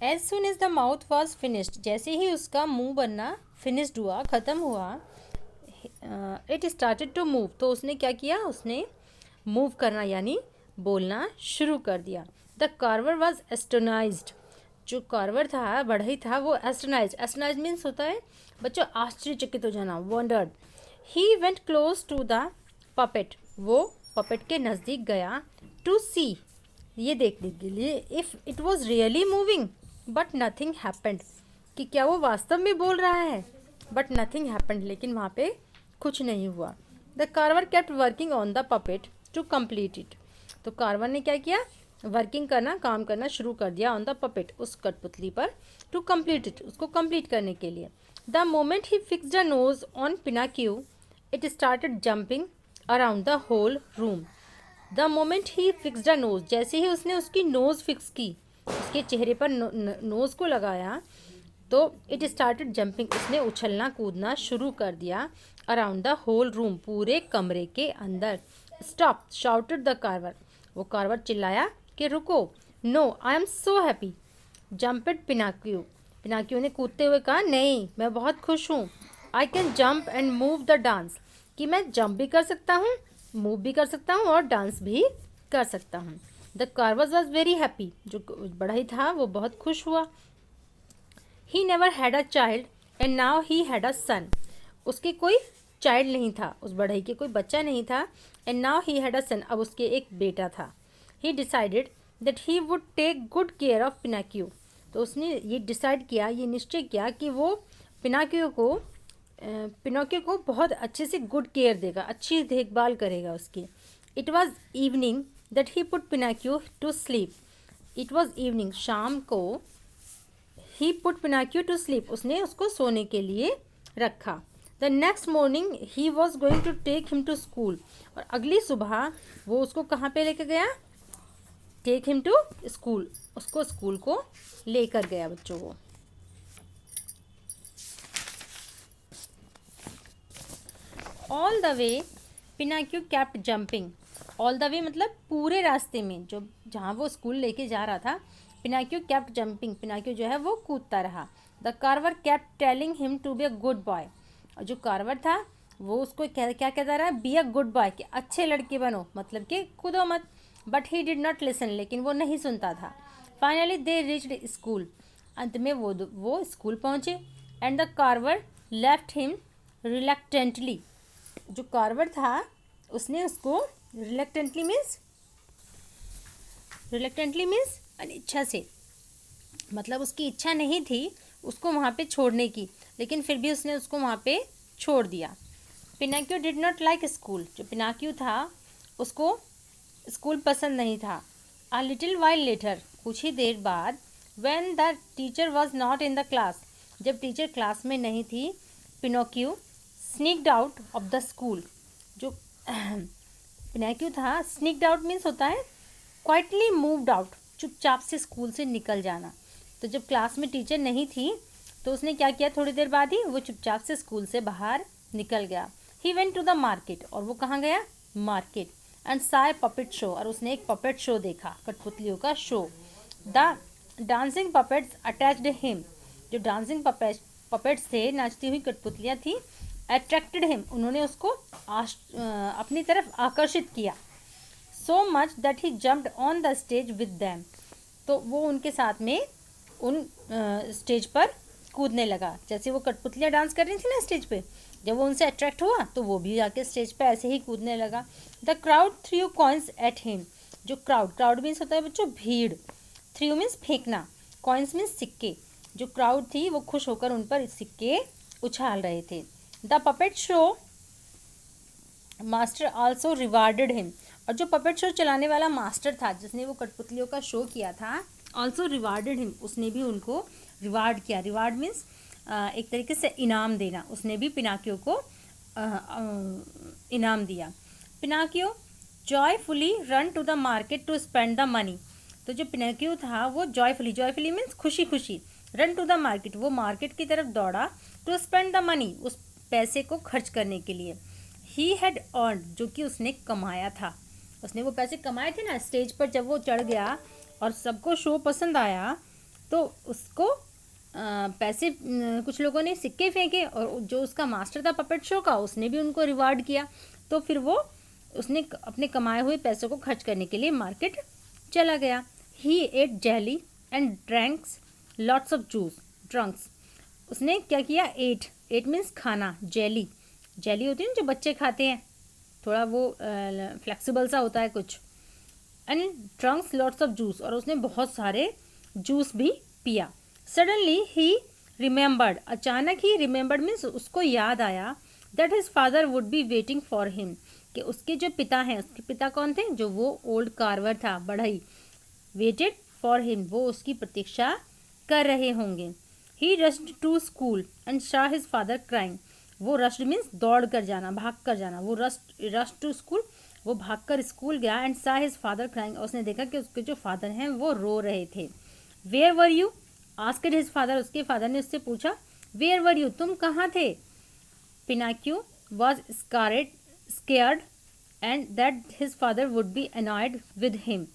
As soon as the mouth was finished, जैसे ही उसका मुंह बनना फिनिश्ड हुआ, ख़त्म हुआ, इट स्टार्टेड टू मूव, तो उसने क्या किया, उसने मूव करना यानी बोलना शुरू कर दिया। द कार्वर वॉज एस्टोनाइज्ड, जो कार्वर था, बढ़ई था, वो एस्टोनाइज, एस्टोनाइज मीन्स होता है बच्चों आश्चर्यचकित हो जाना, wondered. He went close to the puppet, वो पपेट के नज़दीक गया, टू सी, ये देखने के लिए, if it was really moving but nothing happened, कि क्या वो वास्तव में बोल रहा है, बट नथिंग हैपेंड, लेकिन वहाँ पे कुछ नहीं हुआ। The carver kept working on the puppet to complete it, तो कार्वर ने क्या किया, वर्किंग करना, काम करना शुरू कर दिया ऑन द पपेट, उस कठपुतली पर, टू कंप्लीट इट, उसको कंप्लीट करने के लिए। The moment he fixed the nose on Pinocchio it started jumping around the whole room. The moment he fixed the nose, जैसे ही उसने उसकी नोज़ फिक्स की, उसके चेहरे पर नोज़ को लगाया, तो इट स्टार्टेड जंपिंग, उसने उछलना कूदना शुरू कर दिया, अराउंड द होल रूम, पूरे कमरे के अंदर। स्टॉप शाउटेड द कार्वर, वो कार्वर चिल्लाया कि रुको। No I am so happy jumped Pinocchio, Pinocchio ने कूदते हुए कहा, नहीं मैं बहुत खुश हूँ। I can jump and move the dance, कि मैं जंप भी कर सकता हूँ, मूव भी कर सकता हूँ और डांस भी कर सकता हूँ। The carver was very happy, जो बढ़ई था वो बहुत खुश हुआ। He never had a child and now he had a son, उसके कोई चाइल्ड नहीं था, उस बढ़ई के कोई बच्चा नहीं था, and now he had a son, अब उसके एक बेटा था। He decided that he would take good care of Pinocchio, तो उसने ये डिसाइड किया, ये निश्चय किया कि वो पिनोकियो को बहुत अच्छे से गुड केयर देगा, अच्छी देखभाल करेगा उसकी। It was evening that he put Pinocchio to sleep, it was evening, शाम को, he put Pinocchio to sleep, उसने उसको सोने के लिए रखा। The next morning he was going to take him to school, और अगली सुबह वो उसको कहाँ पे लेकर गया, टेक हिम टू स्कूल, उसको स्कूल को लेकर गया बच्चों को। All the way Pinocchio kept jumping, all the way मतलब पूरे रास्ते में, जो जहाँ वो स्कूल लेके जा रहा था, पिनाक्यू कैप्ट जंपिंग, पिनाक्यू जो है वो कूदता रहा। The carver kept telling him to be a good boy, और जो कार्वर था वो उसको क्या क्या कहता रहा, बी अ गुड बॉय, कि अच्छे लड़के बनो, मतलब कि कूदो मत। But he did not listen, लेकिन वो नहीं सुनता था। फाइनली दे रीच्ड स्कूल, अंत में वो स्कूल पहुँचे, and the Carver left him reluctantly, जो कार्वर था उसने उसको रिलक्टेंटली मीन्स अनिच्छा से, मतलब उसकी इच्छा नहीं थी उसको वहाँ पे छोड़ने की, लेकिन फिर भी उसने उसको वहाँ पे छोड़ दिया। पिनाक्यू डिड नॉट लाइक स्कूल, जो पिनाक्यू था उसको स्कूल पसंद नहीं था। अ लिटिल वाइल लेटर, कुछ ही देर बाद, when the teacher was not in the class, जब टीचर क्लास में नहीं थी, Pinocchio sneaked out of the school, जो पिनाक्यू था, स्नीक्ड आउट मीन्स होता है क्वाइटली मूव्ड आउट, चुपचाप से स्कूल से निकल जाना। तो जब क्लास में टीचर नहीं थी तो उसने क्या किया, थोड़ी देर बाद ही वो चुपचाप से स्कूल से बाहर निकल गया। He went to the market, और वो कहाँ गया, market, and saw puppet show, और उसने एक पपेट शो देखा, कठपुतलियों का शो। The dancing puppets attached him, जो डांसिंग पपेट्स थे, नाचती हुई कठपुतलियाँ थी, अट्रैक्टेड हिम, उन्होंने उसको अपनी तरफ आकर्षित किया। So much that he jumped on the stage with them, तो वो उनके साथ में उन स्टेज पर कूदने लगा, जैसे वो कठपुतलियाँ डांस कर रही थी ना स्टेज पे, जब वो उनसे अट्रैक्ट हुआ तो वो भी जाके स्टेज पे ऐसे ही कूदने लगा। The crowd through coins at him, जो क्राउड मीन्स होता है बच्चों भीड़, थ्रू मीन्स फेंकना, कॉइन्स मीन्स सिक्के, जो क्राउड थी वो खुश होकर उन पर सिक्के उछाल रहे थे। The puppet show master also rewarded him, और जो पपेट शो चलाने वाला मास्टर था जिसने वो कठपुतलियों का शो किया था, आल्सो रिवार्डेड हिम, उसने भी उनको रिवार्ड किया। रिवार्ड मीन्स एक तरीके से इनाम देना, उसने भी पिनाकियो को इनाम दिया। Pinocchio joyfully run to the market to spend the money, तो जो पिनाकियो था वो जॉयफुली मीन्स खुशी खुशी, रन टू द मार्केट, वो मार्केट की तरफ दौड़ा, टू स्पेंड द मनी, उस पैसे को खर्च करने के लिए। ही हैड अर्न, जो कि उसने कमाया था, उसने वो पैसे कमाए थे ना, स्टेज पर जब वो चढ़ गया और सबको शो पसंद आया तो उसको पैसे कुछ लोगों ने सिक्के फेंके और जो उसका मास्टर था पपेट शो का उसने भी उनको रिवार्ड किया। तो फिर वो उसने अपने कमाए हुए पैसों को खर्च करने के लिए मार्केट चला गया। He ate jelly and drank lots of juice drinks. उसने क्या किया, एट मीन्स खाना, जेली होती है ना जो बच्चे खाते हैं, थोड़ा वो फ्लेक्सिबल सा होता है कुछ, and drunks lots of juice, और उसने बहुत सारे जूस भी पिया। सडनली ही रिमेंबर्ड, अचानक ही रिमेंबर्ड मीन्स उसको याद आया, that his father would be waiting for him, कि उसके जो पिता हैं, उसके पिता कौन थे, जो वो ओल्ड कार्वर था, बढ़ई, वेटेड फॉर हिम, वो उसकी प्रतीक्षा कर रहे होंगे। He rushed to school and saw his father crying, वो रश्ड मीन्स दौड़ कर जाना, भाग कर जाना, वो रश टू स्कूल, वो भाग कर स्कूल गया, and saw his father crying, और उसने देखा कि उसके जो फादर हैं वो रो रहे थे। Where were you asked his father, उसके फादर ने उससे पूछा, वेयर वर यू, तुम कहाँ थे। Pinocchio was scared and that his father would be annoyed with him,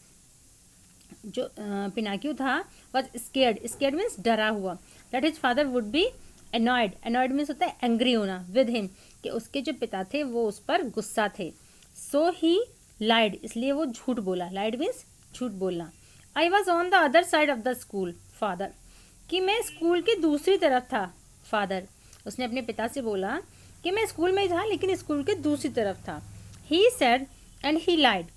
जो पिनाक्यू था वॉज स्केयर्ड मीन्स डरा हुआ, that his father would be annoyed means होता है एंग्री होना, विद हिम, कि उसके जो पिता थे वो उस पर गुस्सा थे। सो ही लाइड, इसलिए वो झूठ बोला, लाइड मीन्स झूठ बोलना। I was on the other side of the school father, कि मैं स्कूल की दूसरी तरफ था। फादर, उसने अपने पिता से बोला कि मैं स्कूल में ही था लेकिन स्कूल के दूसरी तरफ था। He said and he lied,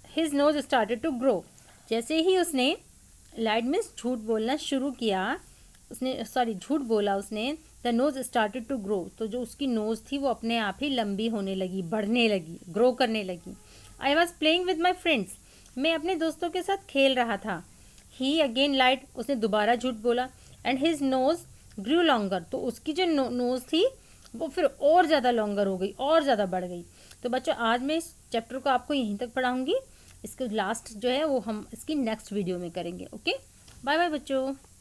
his nose started to grow, जैसे ही उसने लाइड मीन्स झूठ बोलना शुरू किया, झूठ बोला उसने, the nose started to grow, तो जो उसकी नोज थी वो अपने आप ही लंबी होने लगी, बढ़ने लगी, ग्रो करने लगी। I was playing with my friends, मैं अपने दोस्तों के साथ खेल रहा था। ही अगेन लाइड, उसने दोबारा झूठ बोला, and his nose grew longer, तो उसकी जो नोज थी वो फिर और ज़्यादा लॉन्गर हो गई, और ज़्यादा बढ़ गई। तो बच्चों आज मैं इस चैप्टर को आपको यहीं तक पढ़ाऊंगी, इसके लास्ट जो है वो हम इसकी नेक्स्ट वीडियो में करेंगे। ओके, बाय बाय बच्चों।